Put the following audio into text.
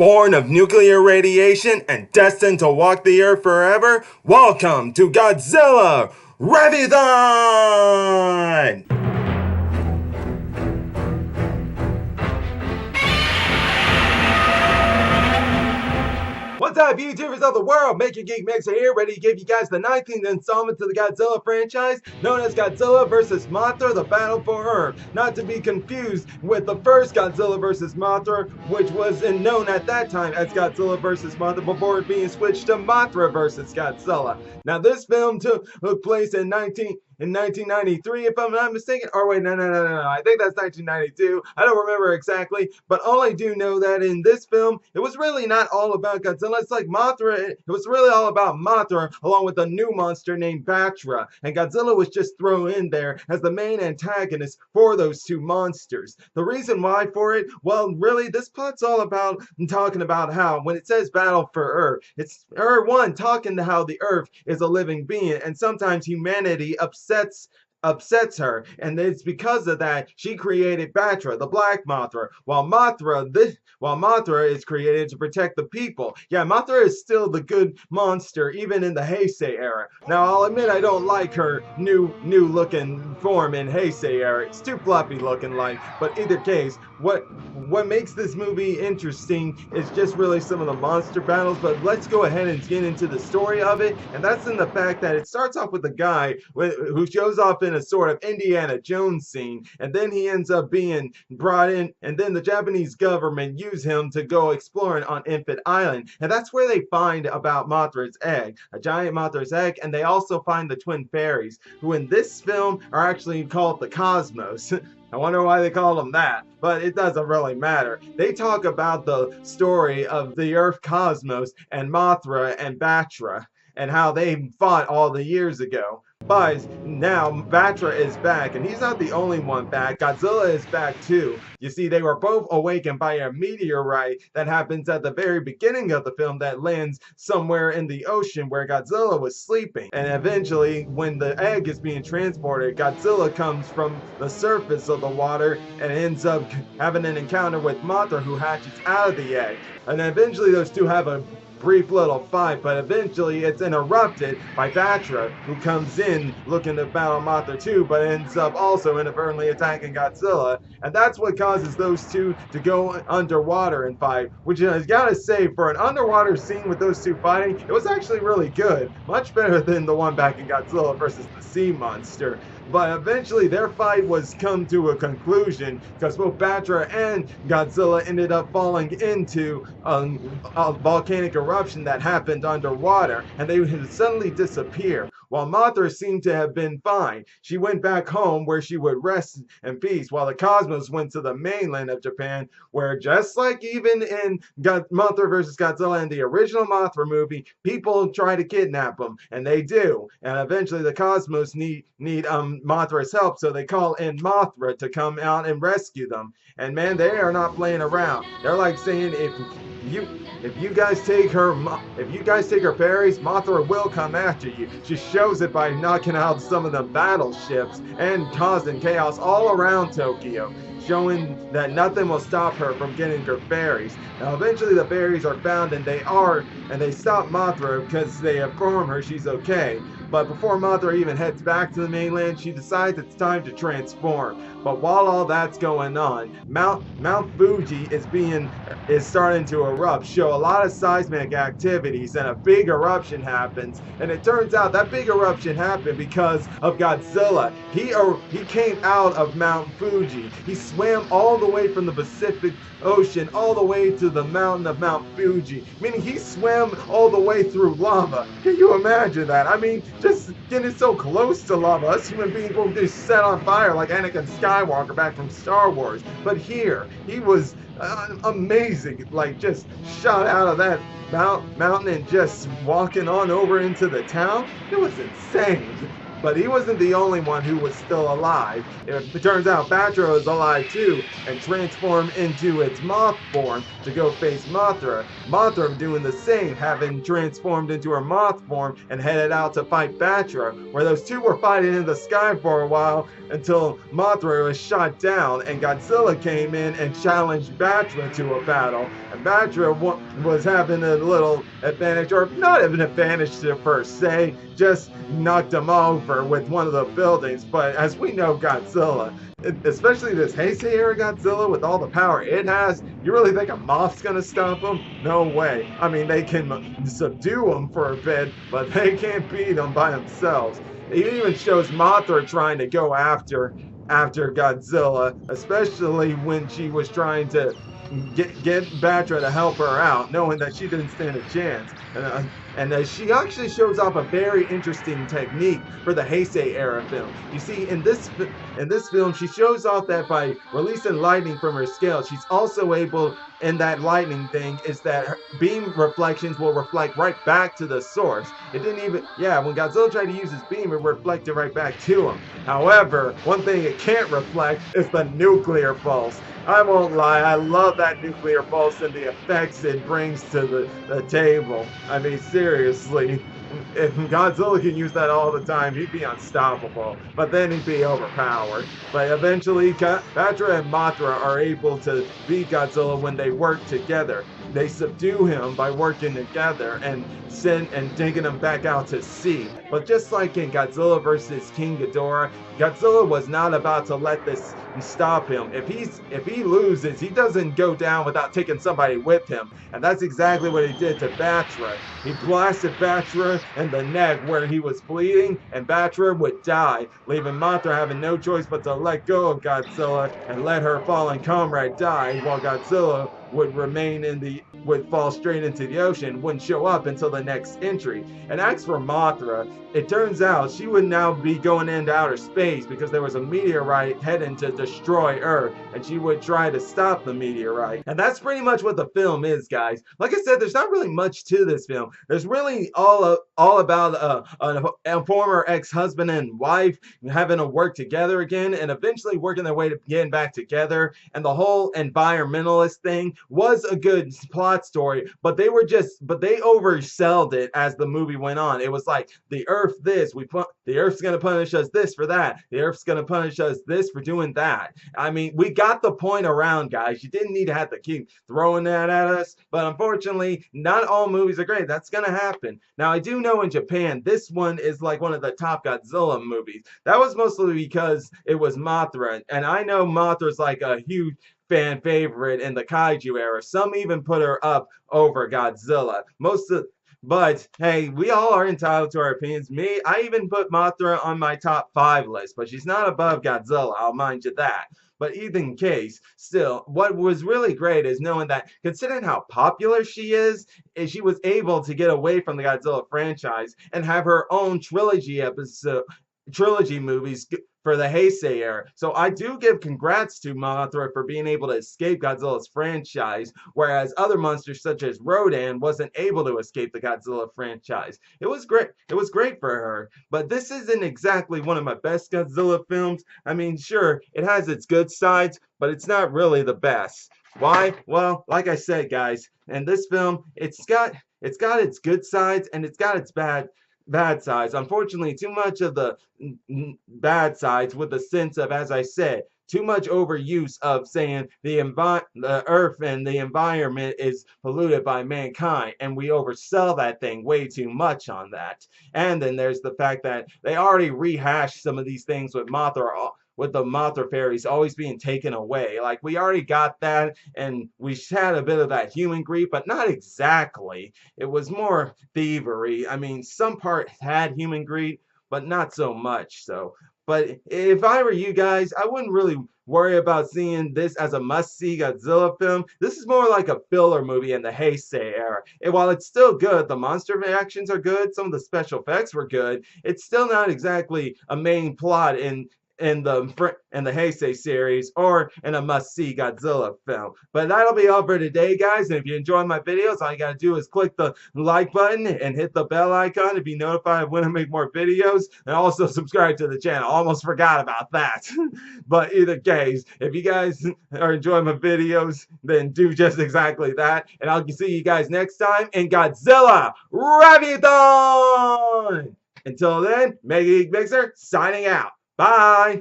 Born of nuclear radiation and destined to walk the earth forever, welcome to Godzilla Reviewthon! What's up, YouTubers of the world? MegaGeek Mixer here, ready to give you guys the 19th installment to the Godzilla franchise, known as Godzilla vs. Mothra, The Battle for Earth. Not to be confused with the first Godzilla vs. Mothra, which was known at that time as Godzilla vs. Mothra before it being switched to Mothra vs. Godzilla. Now, this film took place in 1993, if I'm not mistaken. Or wait, no. I think that's 1992. I don't remember exactly, but all I do know that in this film, it was really not all about Godzilla. It's like Mothra. It was really all about Mothra, along with a new monster named Battra, and Godzilla was just thrown in there as the main antagonist for those two monsters. The reason why for it, well, really, this plot's all about talking about how when it says battle for Earth, it's Earth one talking to how the Earth is a living being, and sometimes humanity upsets her, and it's because of that she created Battra, the Black Mothra, while Mothra is created to protect the people. Yeah, Mothra is still the good monster, even in the Heisei era. Now, I'll admit I don't like her new looking form in Heisei era. It's too fluffy looking like, but either case, what makes this movie interesting is just really some of the monster battles, but let's go ahead and get into the story of it, and that's in the fact that it starts off with a guy who shows off in a sort of Indiana Jones scene, and then he ends up being brought in, and then the Japanese government use him to go exploring on Infant Island, and that's where they find about Mothra's egg, a giant Mothra's egg, and they also find the twin fairies, who in this film are actually called the Cosmos. I wonder why they call them that, but it doesn't really matter. They talk about the story of the Earth Cosmos and Mothra and Battra and how they fought all the years ago. But now Battra is back, and he's not the only one back. Godzilla is back too. You see, they were both awakened by a meteorite that happens at the very beginning of the film that lands somewhere in the ocean where Godzilla was sleeping. And eventually, when the egg is being transported, Godzilla comes from the surface of the water and ends up having an encounter with Mothra, who hatches out of the egg. And eventually those two have a brief little fight, but eventually it's interrupted by Battra, who comes in looking to battle Mothra too, but ends up also inadvertently attacking Godzilla, and that's what causes those two to go underwater and fight, which I gotta say, for an underwater scene with those two fighting, it was actually really good. Much better than the one back in Godzilla versus the Sea Monster. But eventually their fight was come to a conclusion because both Battra and Godzilla ended up falling into a volcanic eruption that happened underwater, and they would suddenly disappear. While Mothra seemed to have been fine, she went back home where she would rest in peace, while the Cosmos went to the mainland of Japan, where just like even in Mothra vs. Godzilla in the original Mothra movie, people try to kidnap them, and they do. And eventually the Cosmos need Mothra's help, so they call in Mothra to come out and rescue them. And man, they are not playing around. They're like saying, if you guys take her fairies, Mothra will come after you. She shows it by knocking out some of the battleships and causing chaos all around Tokyo, showing that nothing will stop her from getting her fairies. Now eventually the fairies are found, and they stop Mothra because they inform her she's okay. But before Mothra even heads back to the mainland, she decides it's time to transform. But while all that's going on, Mount Fuji is starting to erupt, show a lot of seismic activities, and a big eruption happens. And it turns out that big eruption happened because of Godzilla. He came out of Mount Fuji. He swam all the way from the Pacific Ocean all the way to the mountain of Mount Fuji, meaning he swam all the way through lava. Can you imagine that? I mean, just getting so close to lava, us human beings will just set on fire like Anakin Skywalker back from Star Wars. But here, he was amazing, like just shot out of that mountain and just walking on over into the town. It was insane. But he wasn't the only one who was still alive. It turns out Battra was alive too and transformed into its moth form to go face Mothra. Mothra doing the same, having transformed into her moth form and headed out to fight Battra, where those two were fighting in the sky for a while until Mothra was shot down and Godzilla came in and challenged Battra to a battle. And Battra was having a little advantage, or not an advantage per se, just knocked him over with one of the buildings. But as we know, Godzilla, especially this Heisei era Godzilla with all the power it has, you really think a moth's gonna stop him? No way. I mean, they can subdue him for a bit, but they can't beat him by themselves. It even shows Mothra trying to go after Godzilla, especially when she was trying to get Battra to help her out, knowing that she didn't stand a chance. And she actually shows off a very interesting technique for the Heisei era film. You see, in this film, she shows off that by releasing lightning from her scale, she's also able, in that lightning thing, is that her beam reflections will reflect right back to the source. It didn't even, when Godzilla tried to use his beam, it reflected right back to him. However, one thing it can't reflect is the nuclear pulse. I won't lie, I love that nuclear pulse and the effects it brings to the table. I mean, seriously, if Godzilla could use that all the time, he'd be unstoppable. But then he'd be overpowered. But eventually, Battra and Mothra are able to beat Godzilla when they work together. They subdue him by working together and taking him back out to sea. But just like in Godzilla vs. King Ghidorah, Godzilla was not about to let this stop him. If he loses, he doesn't go down without taking somebody with him. And that's exactly what he did to Battra. He blasted Battra in the neck where he was bleeding, and Battra would die, leaving Mothra having no choice but to let go of Godzilla and let her fallen comrade die, while Godzilla would would fall straight into the ocean, wouldn't show up until the next entry. And as for Mothra, it turns out she would now be going into outer space because there was a meteorite heading to destroy Earth, and she would try to stop the meteorite. And that's pretty much what the film is, guys. Like I said, there's not really much to this film. There's really all about a former ex-husband and wife having to work together again and eventually working their way to getting back together. And the whole environmentalist thing was a good plot story, but they oversold it as the movie went on. It was like the Earth this, the Earth's gonna punish us this for that. The Earth's gonna punish us this for doing that. I mean, we got the point around, guys. You didn't need to have to keep throwing that at us, but unfortunately, not all movies are great. That's gonna happen. Now, I do know in Japan, this one is like one of the top Godzilla movies. That was mostly because it was Mothra, and I know Mothra's like a huge fan favorite in the kaiju era. Some even put her up over Godzilla. But hey, we all are entitled to our opinions. I even put Mothra on my top 5 list, but she's not above Godzilla, I'll mind you that. But either in case, still, what was really great is knowing that, considering how popular she is she was able to get away from the Godzilla franchise and have her own trilogy movies for the Heisei era. So I do give congrats to Mothra for being able to escape Godzilla's franchise, whereas other monsters such as Rodan wasn't able to escape the Godzilla franchise. It was great. It was great for her. But this isn't exactly one of my best Godzilla films. I mean, sure, it has its good sides, but it's not really the best. Why? Well, like I said, guys, in this film, it's got its good sides and it's got its bad sides. Unfortunately, too much of the bad sides with the sense of, as I said, too much overuse of saying the Earth and the environment is polluted by mankind, and we oversell that thing way too much on that. And then there's the fact that they already rehashed some of these things with Mothra, with the Mothra fairies always being taken away. Like, we already got that, and we had a bit of that human greed, but not exactly. It was more thievery. I mean, some part had human greed, but not so much. So, but if I were you guys, I wouldn't really worry about seeing this as a must-see Godzilla film. This is more like a filler movie in the Heisei era. And while it's still good, the monster reactions are good, some of the special effects were good, it's still not exactly a main plot in in the Heisei series or in a must-see Godzilla film. But that'll be all for today, guys. And if you enjoy my videos, all you gotta do is click the like button and hit the bell icon to be notified when I make more videos, and also subscribe to the channel. Almost forgot about that. But either case, if you guys are enjoying my videos, then do just exactly that. And I'll see you guys next time in Godzilla Reviewthon! Until then, MegaGeek Mixer signing out. Bye!